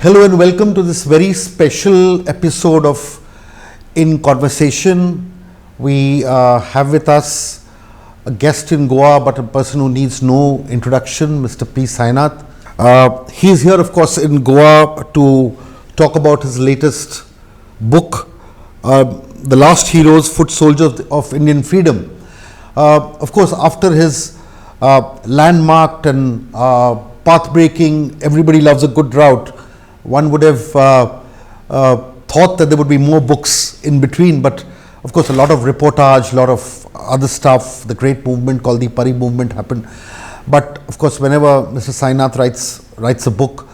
Hello and welcome to this very special episode of In Conversation. We have with us a guest in Goa, but a person who needs no introduction, Mr. P. Sainath. He is here, of course, in Goa to talk about his latest book, The Last Heroes, Foot Soldiers of Indian Freedom. Of course, after his landmarked and path-breaking Everybody Loves a Good Route, one would have thought that there would be more books in between, but of course a lot of reportage, a lot of other stuff, the great movement called the Pari movement happened. But of course whenever Mr. Sainath writes a book,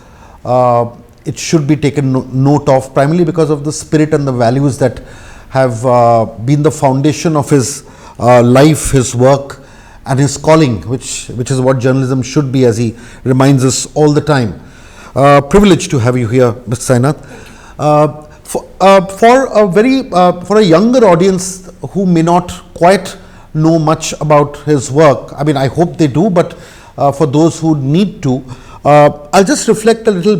it should be taken note of, primarily because of the spirit and the values that have been the foundation of his life, his work and his calling, which is what journalism should be, as he reminds us all the time. Privileged to have you here, Mr. Sainath. For a younger audience who may not quite know much about his work, I mean, I hope they do, but for those who need to, I'll just reflect a little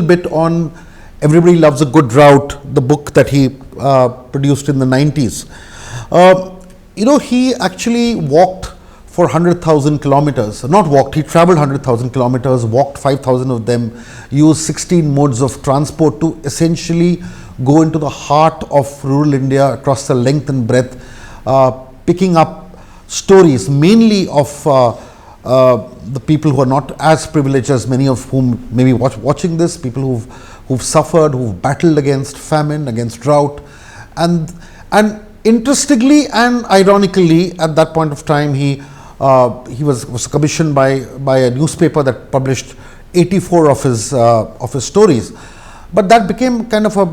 bit on Everybody Loves a Good Route, the book that he produced in the 90s. He actually walked for 100,000 kilometers, not walked, he traveled 100,000 kilometers, walked 5,000 of them, used 16 modes of transport to essentially go into the heart of rural India across the length and breadth, picking up stories mainly of the people who are not as privileged as many of whom may be watching this, people who've suffered, who've battled against famine, against drought, and interestingly and ironically, at that point of time, he was commissioned by a newspaper that published 84 of his stories, but that became kind of a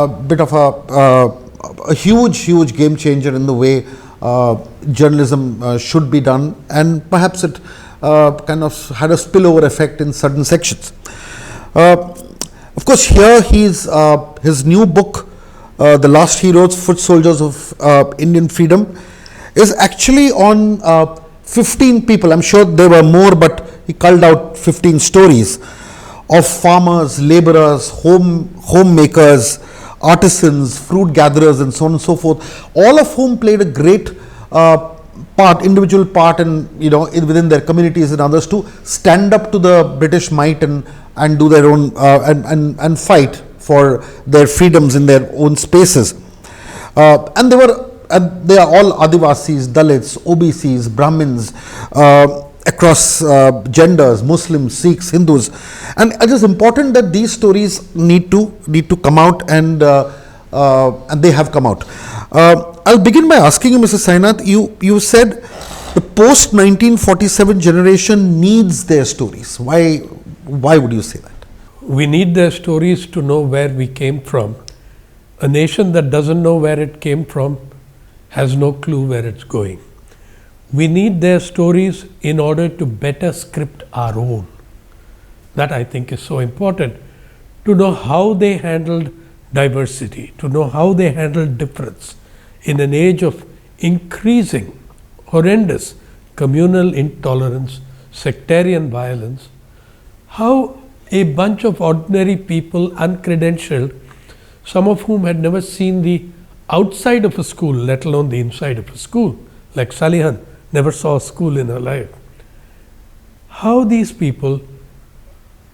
bit of a huge game changer in the way journalism should be done, and perhaps it kind of had a spillover effect in certain sections. Of course, here his new book, The Last Heroes, Foot Soldiers of Indian Freedom, is actually on 15 people. I'm sure there were more, but he culled out 15 stories of farmers, laborers, homemakers, artisans, fruit gatherers, and so on and so forth, all of whom played a great individual part in, within their communities and others, to stand up to the British might and do their own and fight for their freedoms in their own spaces. And they are all Adivasis, Dalits, OBCs, Brahmins, across genders, Muslims, Sikhs, Hindus, and it is important that these stories need to come out, and they have come out. I'll begin by asking you, Mr. Sainath. You said the post 1947 generation needs their stories. Why would you say that? We need their stories to know where we came from. A nation that doesn't know where it came from has no clue where it's going. We need their stories in order to better script our own. That, I think, is so important, to know how they handled diversity, to know how they handled difference in an age of increasing, horrendous communal intolerance, sectarian violence, how a bunch of ordinary people, uncredentialed, some of whom had never seen the outside of a school, let alone the inside of a school, like Salihan never saw a school in her life. How these people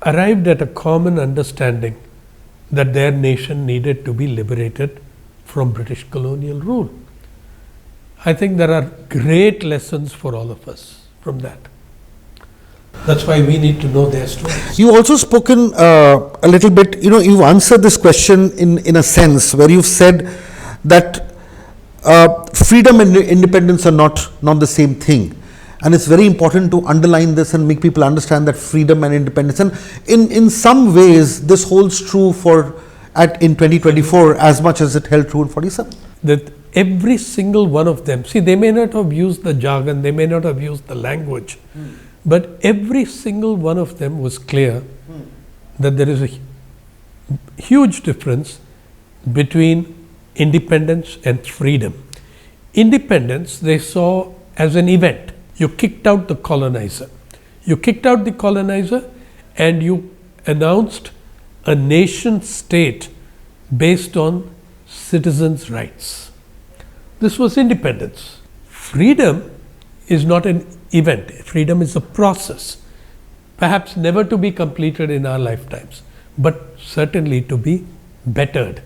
arrived at a common understanding that their nation needed to be liberated from British colonial rule. I think there are great lessons for all of us from that. That's why we need to know their stories. You also spoken a little bit, you've answered this question in a sense where you've said that freedom and independence are not the same thing, and it's very important to underline this and make people understand that freedom and independence, and in some ways this holds true in 2024 as much as it held true in 47. That every single one of them, see, they may not have used the jargon, they may not have used the language, but every single one of them was clear that there is a huge difference between independence and freedom. Independence they saw as an event. You kicked out the colonizer. You kicked out the colonizer and you announced a nation state based on citizens' rights. This was independence. Freedom is not an event, freedom is a process, perhaps never to be completed in our lifetimes, but certainly to be bettered,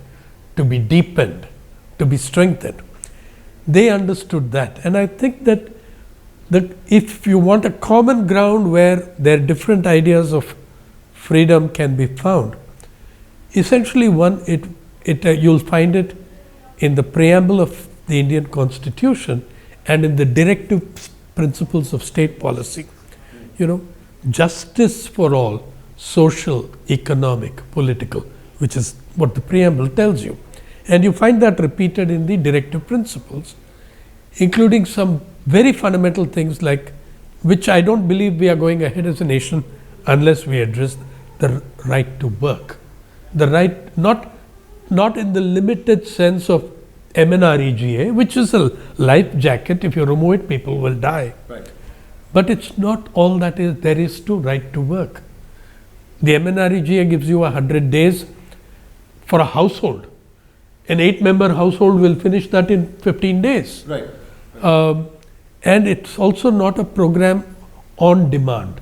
to be deepened, to be strengthened. They understood that, and I think that if you want a common ground where their different ideas of freedom can be found, essentially you'll find it in the preamble of the Indian Constitution and in the directive principles of state policy. Justice for all, social, economic, political, which is what the preamble tells you. And you find that repeated in the directive principles, including some very fundamental things like, which I don't believe we are going ahead as a nation unless we address the right to work. The right, not in the limited sense of MNREGA, which is a life jacket. If you remove it, people will die. Right. But it's not all that there is to right to work. The MNREGA gives you 100 days for a household. An 8-member household will finish that in 15 days. Right. And it's also not a program on demand.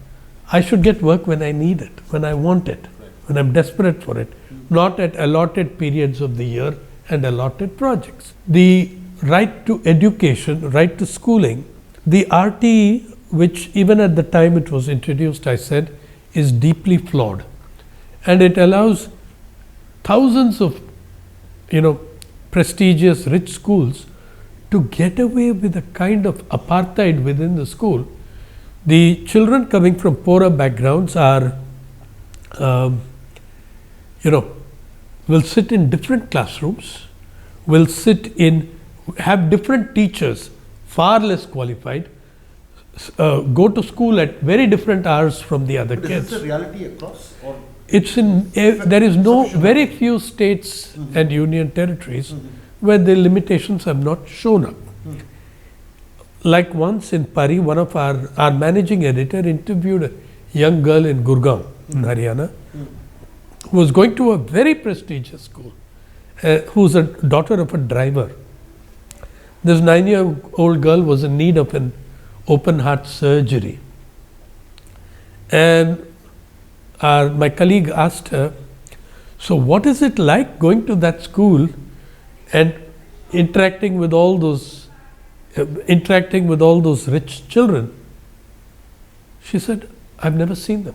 I should get work when I need it, when I want it, when I'm desperate for it, not at allotted periods of the year and allotted projects. The right to education, right to schooling, the RTE, which even at the time it was introduced, I said, is deeply flawed. And it allows thousands of, prestigious rich schools to get away with a kind of apartheid within the school. The children coming from poorer backgrounds are, will sit in different classrooms, have different teachers, far less qualified, go to school at very different hours from the other kids. Is this a reality across? Or there is very few states and union territories where the limitations have not shown up. Like once in Pari, one of our managing editor interviewed a young girl in Gurgaon, in Haryana, who was going to a very prestigious school, who's a daughter of a driver. This 9-year-old girl was in need of an open heart surgery. And my colleague asked her, so what is it like going to that school and interacting with all those rich children? She said, I've never seen them.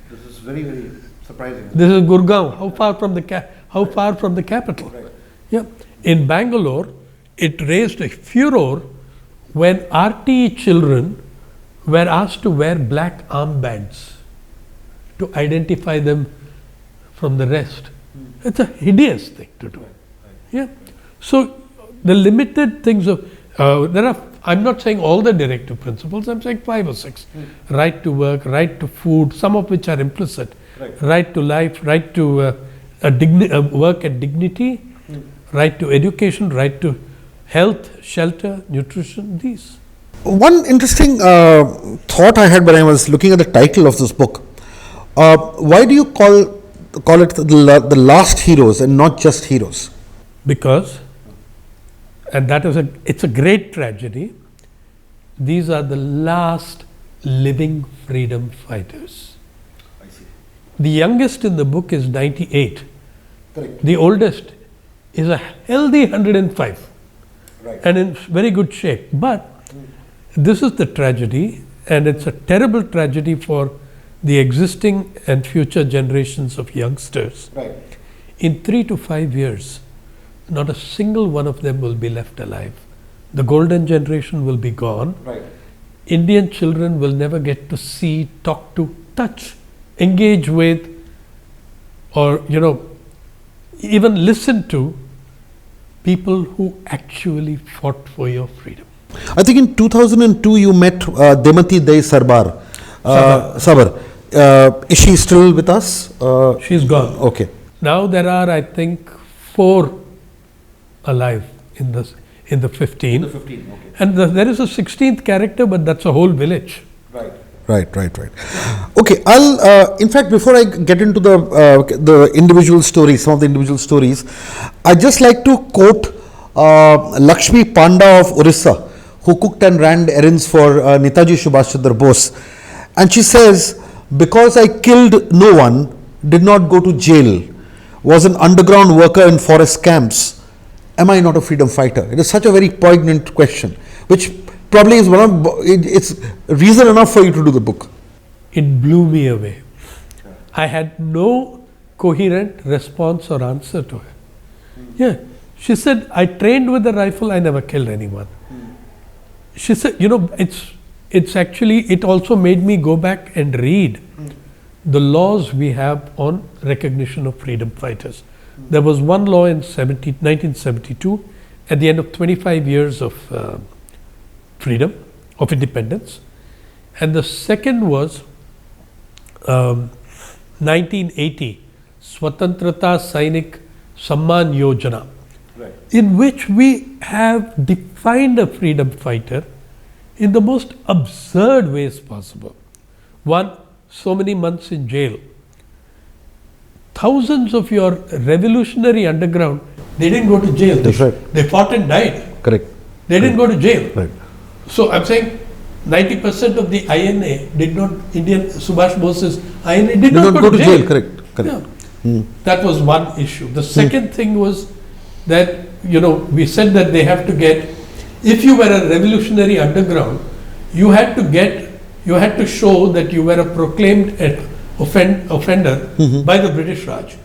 This is very, very surprising. This is Gurgaon. How far from the capital? Right. Yeah. In Bangalore, it raised a furor when RTE children were asked to wear black armbands to identify them from the rest. It's a hideous thing to do. Yeah. So the limited things of I'm not saying all the directive principles. I'm saying 5 or 6. Right to work, right to food, some of which are implicit. Right to life, right to work at dignity, right to education, right to health, shelter, nutrition. These. One interesting thought I had when I was looking at the title of this book. Why do you call it the last heroes and not just heroes? Because, and it's a great tragedy, these are the last living freedom fighters. I see. The youngest in the book is 98. Correct. The oldest is a healthy 105. Right. And in very good shape. But this is the tragedy, and it's a terrible tragedy for the existing and future generations of youngsters. Right. In 3 to 5 years, not a single one of them will be left alive. The golden generation will be gone. Right. Indian children will never get to see, talk to, touch, engage with, or even listen to people who actually fought for your freedom. I think in 2002 you met Demati Dei Sabar. Is she still with us? She's gone. Okay. Now there are, I think, 4 alive in the 15. The 15, okay. And there is a 16th character, but that's a whole village. Right. Right. Okay, in fact, before I get into the individual stories, some of the individual stories, I just like to quote Lakshmi Panda of Orissa, who cooked and ran errands for Netaji Subhash Chandra Bose, and she says, "Because I killed no one, did not go to jail, was an underground worker in forest camps, am I not a freedom fighter?" It is such a very poignant question, which probably is it's reason enough for you to do the book. It blew me away. I had no coherent response or answer to her. Yeah, she said, "I trained with a rifle, I never killed anyone." She said, it's actually, it also made me go back and read the laws we have on recognition of freedom fighters. There was one law in 1972 at the end of 25 years of freedom, of independence, and the second was 1980 Swatantrata Sainik Samman Yojana, in which we have defined a freedom fighter in the most absurd ways possible. One, so many months in jail. Thousands of your revolutionary underground, they didn't go to jail. That's right. They fought and died. Correct. They didn't go to jail. Right. So I'm saying 90% of the INA did not, Indian Subhash Bose's INA did not go to jail. Correct. Yeah. That was one issue. The second thing was that, we said that they have to get, if you were a revolutionary underground, you had to show that you were a proclaimed offender by the British Raj.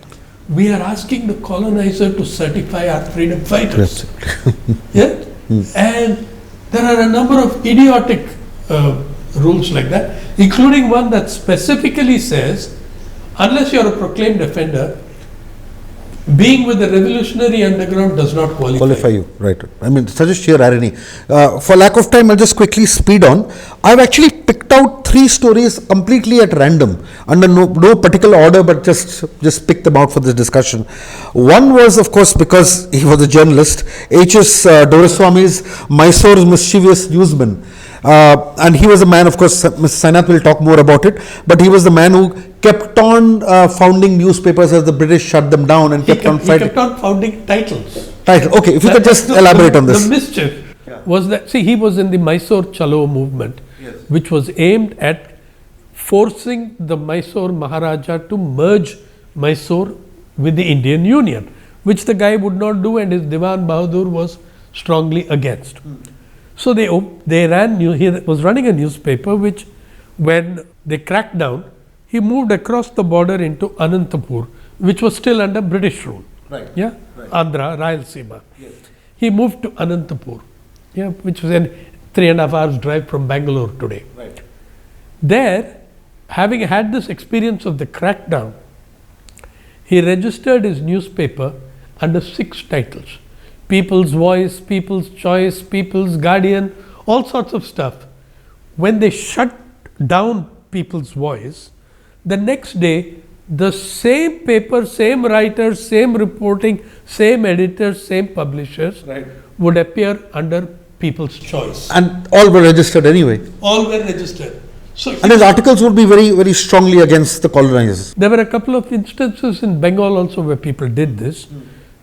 We are asking the colonizer to certify our freedom fighters. Yeah? And there are a number of idiotic rules like that, including one that specifically says, unless you are a proclaimed offender, being with the revolutionary underground does not qualify you. Right. I mean, such a sheer irony. For lack of time, I'll just quickly speed on. I've actually picked out 3 stories completely at random, under no particular order, but just picked them out for this discussion. One was, of course, because he was a journalist, H.S. Doraiswamy's Mysore's mischievous newsman. And he was a man, of course, Mr. Sainath will talk more about it, but he was the man who kept on founding newspapers as the British shut them down and kept on fighting. He kept on founding titles. Okay, if you could just elaborate on this. The mischief was that, he was in the Mysore Chalo movement, which was aimed at forcing the Mysore Maharaja to merge Mysore with the Indian Union, which the guy would not do, and his Diwan Bahadur was strongly against. So he was running a newspaper which, when they cracked down, he moved across the border into Anantapur, which was still under British rule. Right. Yeah, right. Andhra, Rayalaseema. Yes. He moved to Anantapur, which was a 3.5 hours drive from Bangalore today. Right. There, having had this experience of the crackdown, he registered his newspaper under 6 titles: People's Voice, People's Choice, People's Guardian, all sorts of stuff. When they shut down People's Voice, the next day, the same paper, same writers, same reporting, same editors, same publishers would appear under People's Choice. And all were registered anyway. All were registered. So and his articles would be very, very strongly against the colonizers. There were a couple of instances in Bengal also where people did this.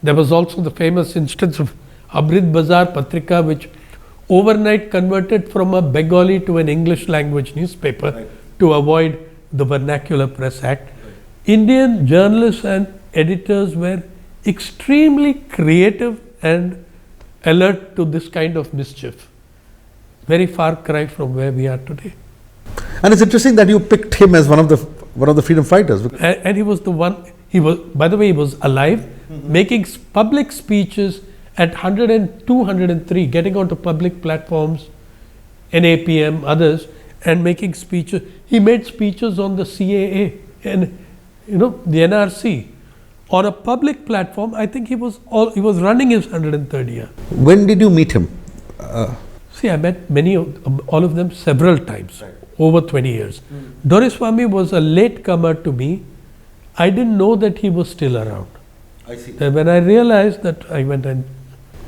There was also the famous instance of Abrid Bazar Patrika, which overnight converted from a Bengali to an English language newspaper to avoid the Vernacular Press Act. Indian journalists and editors were extremely creative and alert to this kind of mischief. Very far cry from where we are today. And it's interesting that you picked him as one of the freedom fighters. And he was the one. He was, by the way, he was alive, making public speeches at 102, 103, getting onto public platforms, NAPM, others, and making speeches. He made speeches on the CAA and the NRC on a public platform. I think he was running his 103rd year. When did you meet him? See, I met all of them several times over 20 years. Doraiswamy was a latecomer to me. I didn't know that he was still around. I see. And when I realized that, I went and.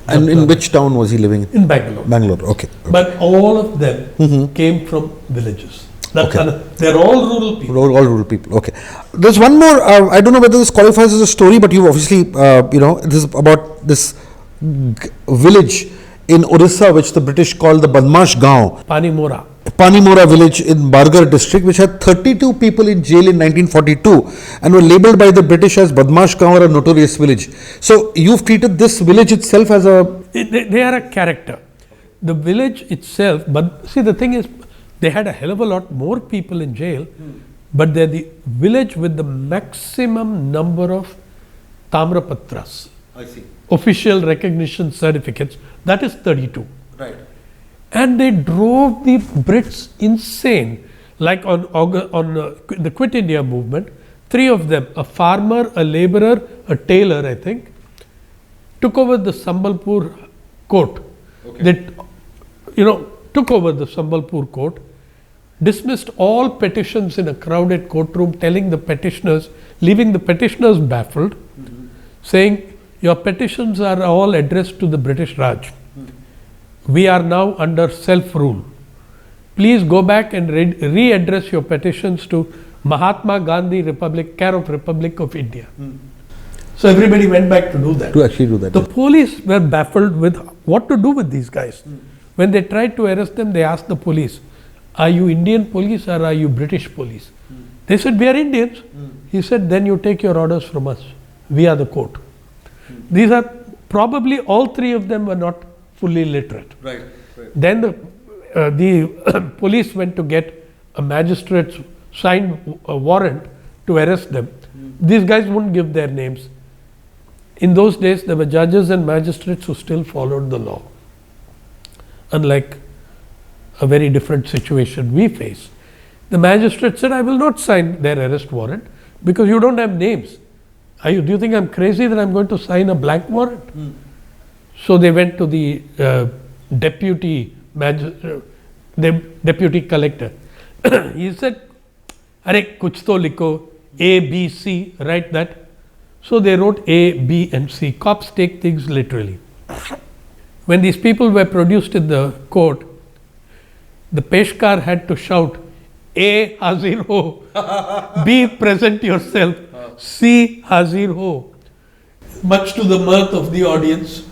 And in which town was he living? In Bangalore. Bangalore, okay. But all of them came from villages. They're all rural people. All rural people. Okay. There's one more. I don't know whether this qualifies as a story, but you obviously, this is about this village in Orissa, which the British called the Badmash Gaon. Panimora village in Bargar district, which had 32 people in jail in 1942 and were labelled by the British as Badmash Gaon, or a notorious village. So you've treated this village itself as a... They are a character. The village itself, but see, the thing is, they had a hell of a lot more people in jail, but they're the village with the maximum number of Tamrapatras. I see. Official recognition certificates, that is 32. Right. And they drove the Brits insane. Like on the Quit India movement, 3 of them, a farmer, a labourer, a tailor, I think, took over the Sambalpur court. Okay. They, took over the Sambalpur court, dismissed all petitions in a crowded courtroom, telling the petitioners, leaving the petitioners baffled, saying, your petitions are all addressed to the British Raj. We are now under self-rule. Please go back and readdress your petitions to Mahatma Gandhi Republic, care of Republic of India. So everybody went back to do that. To actually do that. The police were baffled with what to do with these guys. When they tried to arrest them, they asked the police, are you Indian police or are you British police? They said, we are Indians. He said, then you take your orders from us. We are the court. These are probably all 3 of them were not fully literate. Right. Then the police went to get a magistrate's signed warrant to arrest them. These guys wouldn't give their names. In those days, there were judges and magistrates who still followed the law. Unlike a very different situation we face. The magistrate said, I will not sign their arrest warrant because you don't have names. Do you think I'm crazy that I'm going to sign a blank warrant? So they went to the deputy collector. He said, Are kuch to likho, A, B, C, write that. So they wrote A, B and C. Cops take things literally. When these people were produced in the court, the Peshkar had to shout, A, Hazir ho, B, present yourself, C, Hazir ho, much to the mirth of the audience.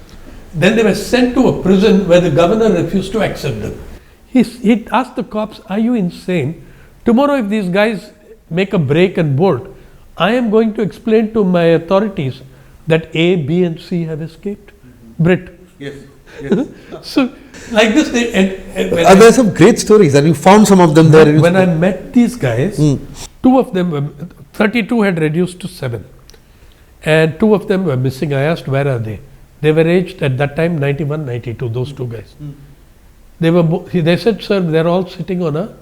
Then they were sent to a prison where the governor refused to accept them. He asked the cops, are you insane? Tomorrow if these guys make a break and bolt, I am going to explain to my authorities that A, B and C have escaped. Brit. Yes. So like this, there are some great stories and you found some of them there. When I met these guys, 2 of them were, 32 had reduced to 7 and 2 of them were missing. I asked, where are they? They were aged at that time 91, 92, those 2 guys. They said, sir, they're all sitting on a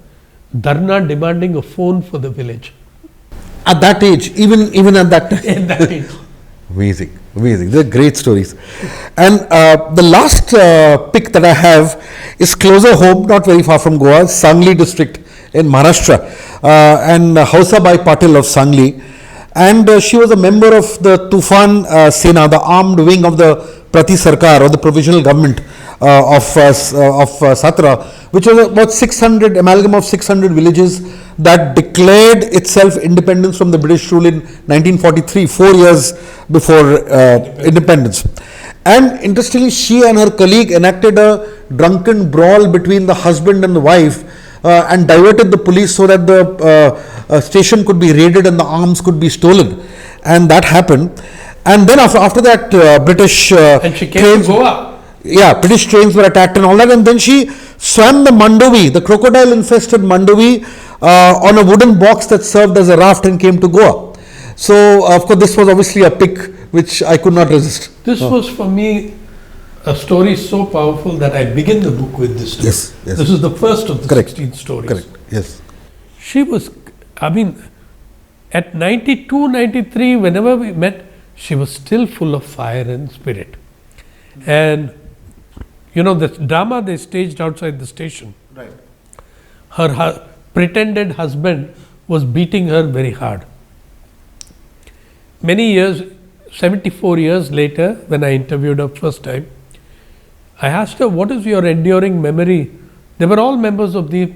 dharna demanding a phone for the village. At that age, even at that time. In that age. Amazing. They're great stories. And the last pick that I have is closer home, not very far from Goa, Sangli district in Maharashtra, and Hausabai Patil of Sangli. And she was a member of the Tufan Sena, the armed wing of the Prati Sarkar or the provisional government of Satra, which was about 600, amalgam of 600 villages that declared itself independence from the British rule in 1943, 4 years before independence. And interestingly, she and her colleague enacted a drunken brawl between the husband and the wife and diverted the police so that the station could be raided and the arms could be stolen. And that happened. And then after that, British and she came to Goa. Yeah, British trains were attacked and all that. And then she swam the Mandovi, the crocodile-infested Mandovi, on a wooden box that served as a raft and came to Goa. So, of course, this was obviously a pick which I could not resist. This was for me a story so powerful that I begin the book with this story. Yes. This is the first of the 16 stories. Correct, yes. She was, at 92, 93, whenever we met, she was still full of fire and spirit. And, the drama they staged outside the station. Right. Her pretended husband was beating her very hard. Many years, 74 years later, when I interviewed her first time, I asked her, what is your enduring memory? They were all members of the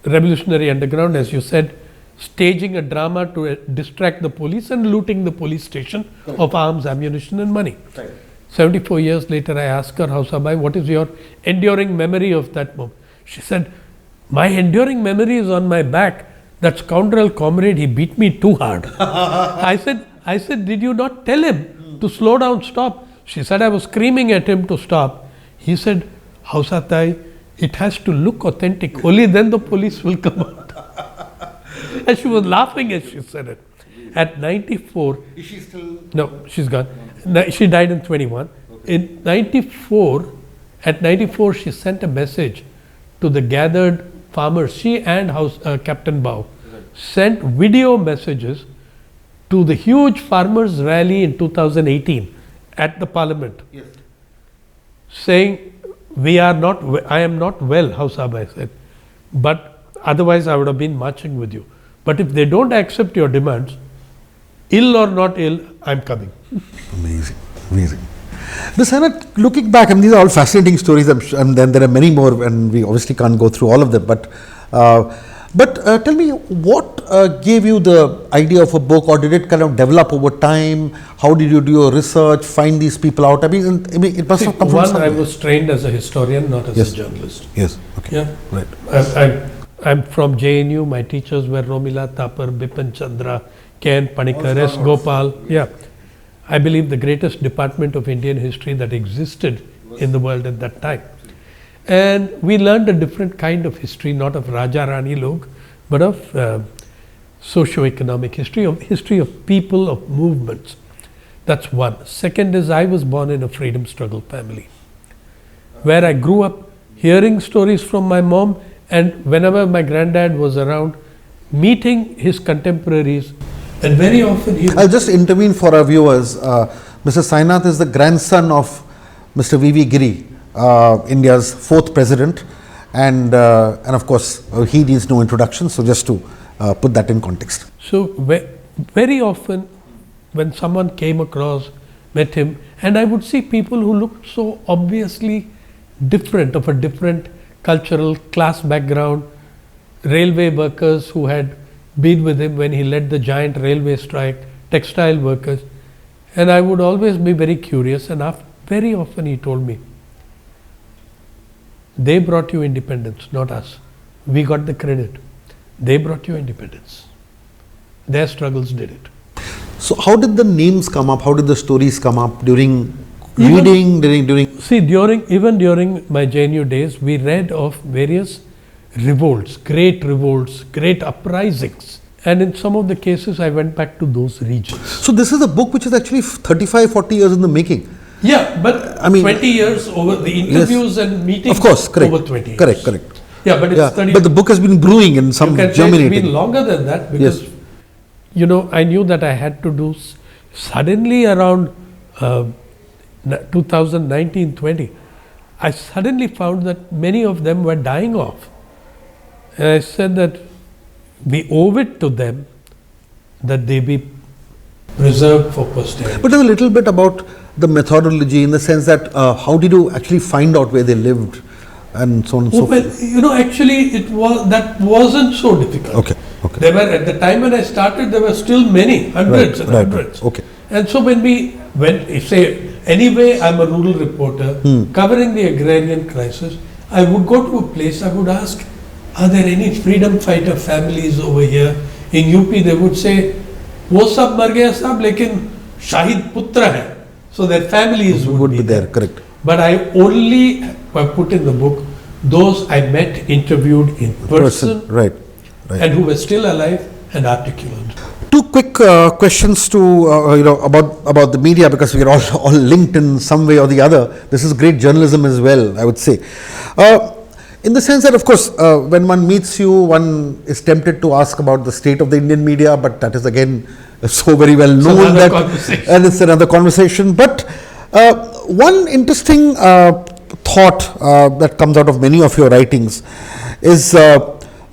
revolutionary underground, as you said, staging a drama to distract the police and looting the police station of arms, ammunition and money. 74 years later, I asked her, Hausabai, what is your enduring memory of that moment? She said, my enduring memory is on my back. That scoundrel comrade, he beat me too hard. I said, did you not tell him to slow down, stop? She said, I was screaming at him to stop. He said, Hausatai, it has to look authentic. Only then the police will come out. And she was laughing as she said it. At 94. Is she still? No, she's gone. She died in 21. Okay. In 94, at 94, she sent a message to the gathered farmers. She and Captain Bao sent video messages to the huge farmers' rally in 2018 at the Parliament, saying, I am not well, Hausabai said, but otherwise I would have been marching with you. But if they don't accept your demands, ill or not ill, I'm coming. Amazing, amazing. Sainath, looking back, these are all fascinating stories, and then there are many more, and we obviously can't go through all of them. But tell me, what gave you the idea of a book, or did it kind of develop over time? How did you do your research, find these people out? It must have come from somewhere. I was trained as a historian, not as a journalist. Yes. Okay. Yeah. Right. I'm from JNU. My teachers were Romila Thapar, Bipin Chandra, K.N. Panikkar, S. Gopal. Yeah. I believe the greatest department of Indian history that existed in the world at that time. And we learned a different kind of history, not of Raja Rani Log, but of socio-economic history of people, of movements. That's one. Second is, I was born in a freedom struggle family, where I grew up hearing stories from my mom, and whenever my granddad was around, meeting his contemporaries. And very often I'll just intervene for our viewers. Mr. Sainath is the grandson of Mr. V.V. Giri, India's 4th president, and of course he needs no introduction, so just to put that in context. So very often when someone came across, met him, and I would see people who looked so obviously different, of a different cultural class background, railway workers who had been with him when he led the giant railway strike, textile workers, and I would always be very curious, and very often he told me, they brought you independence, not us. We got the credit. They brought you independence. Their struggles did it. So how did the names come up? How did the stories come up during reading? See, during my JNU days, we read of various revolts, great uprisings. And in some of the cases, I went back to those regions. So this is a book which is actually 35, 40 years in the making. Yeah, but 20 years over the interviews and meetings. Of course, correct. Over 20 years. Correct. Yeah, but it's 30. But the book has been brewing in some germinating. It's been longer than that because, I knew that I had to do suddenly around 2019-20. I suddenly found that many of them were dying off. And I said that we owe it to them that they be preserved for posterity. But a little bit about the methodology, in the sense that how did you actually find out where they lived and so on and so forth? Actually that wasn't so difficult. Okay. There were, at the time when I started, there were still many, hundreds and hundreds. Okay. And so anyway, I'm a rural reporter covering the agrarian crisis, I would go to a place, I would ask, are there any freedom fighter families over here? In UP, they would say, wo sab mar gaya sab, lekin Shahid Putra hai. So their families would be there. Correct. But I only put in the book those I met, interviewed in person. Right. And who were still alive and articulate. Two quick questions to about the media, because we are all linked in some way or the other. This is great journalism as well, I would say. In the sense that, of course, when one meets you, one is tempted to ask about the state of the Indian media, but that is again so very well known and it's another conversation. But one interesting thought that comes out of many of your writings is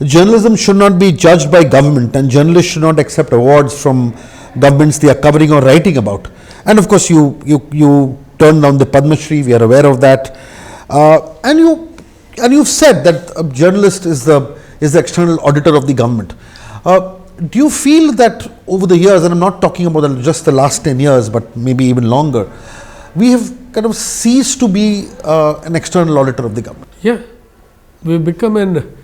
journalism should not be judged by government, and journalists should not accept awards from governments they are covering or writing about. And of course, you turned down the Padma Shri. We are aware of that, and you've said that a journalist is the is the external auditor of the government. Do you feel that over the years, and I'm not talking about just the last 10 years, but maybe even longer, we have kind of ceased to be an external auditor of the government? Yeah, we've become an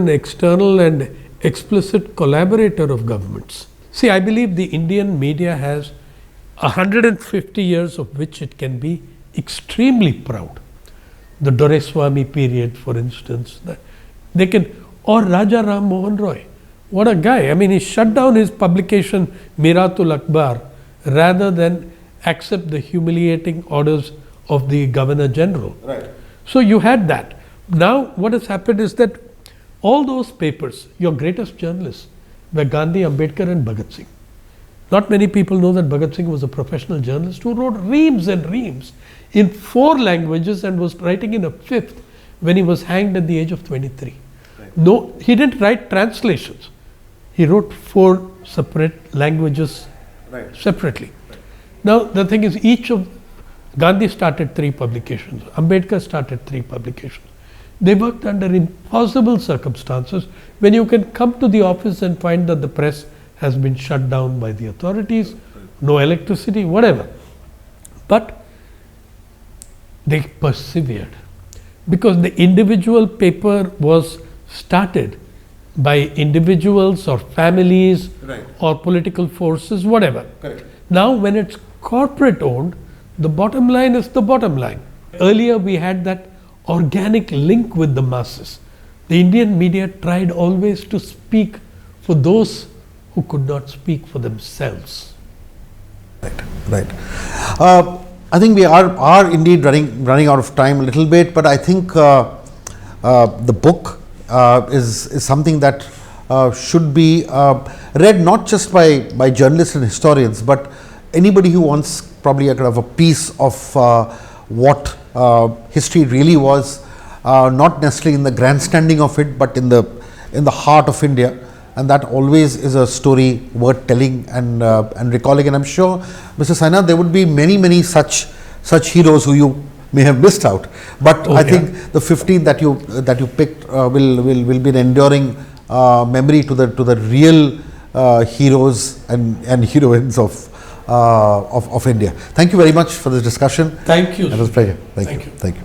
external and explicit collaborator of governments. See, I believe the Indian media has 150 years of which it can be extremely proud. The Doraiswamy period, for instance, they can, or Raja Ram Mohan Roy. What a guy. I mean, he shut down his publication Miratul Akbar rather than accept the humiliating orders of the Governor General. Right. So you had that. Now what has happened is that all those papers, your greatest journalists were Gandhi, Ambedkar and Bhagat Singh. Not many people know that Bhagat Singh was a professional journalist who wrote reams and reams in 4 languages and was writing in a 5th when he was hanged at the age of 23. Right. No, he didn't write translations. He wrote 4 separate languages separately. Right. Now the thing is, Gandhi started 3 publications, Ambedkar started 3 publications. They worked under impossible circumstances when you can come to the office and find that the press has been shut down by the authorities, no electricity, whatever. But they persevered because the individual paper was started by individuals or families or political forces, whatever. Correct. Now when it's corporate owned, the bottom line is the bottom line. Earlier we had that organic link with the masses. The Indian media tried always to speak for those who could not speak for themselves. Right. I think we are indeed running out of time a little bit, but I think the book is something that should be read not just by journalists and historians, but anybody who wants probably a kind of a piece of what history really was, not necessarily in the grandstanding of it, but in the heart of India. And that always is a story worth telling and recalling. And I'm sure, Mr. Sainath, there would be many such heroes who you may have missed out. But I think the 15 that you picked will be an enduring memory to the real heroes and heroines of India. Thank you very much for this discussion. Thank you. It was a pleasure. Thank you. Thank you.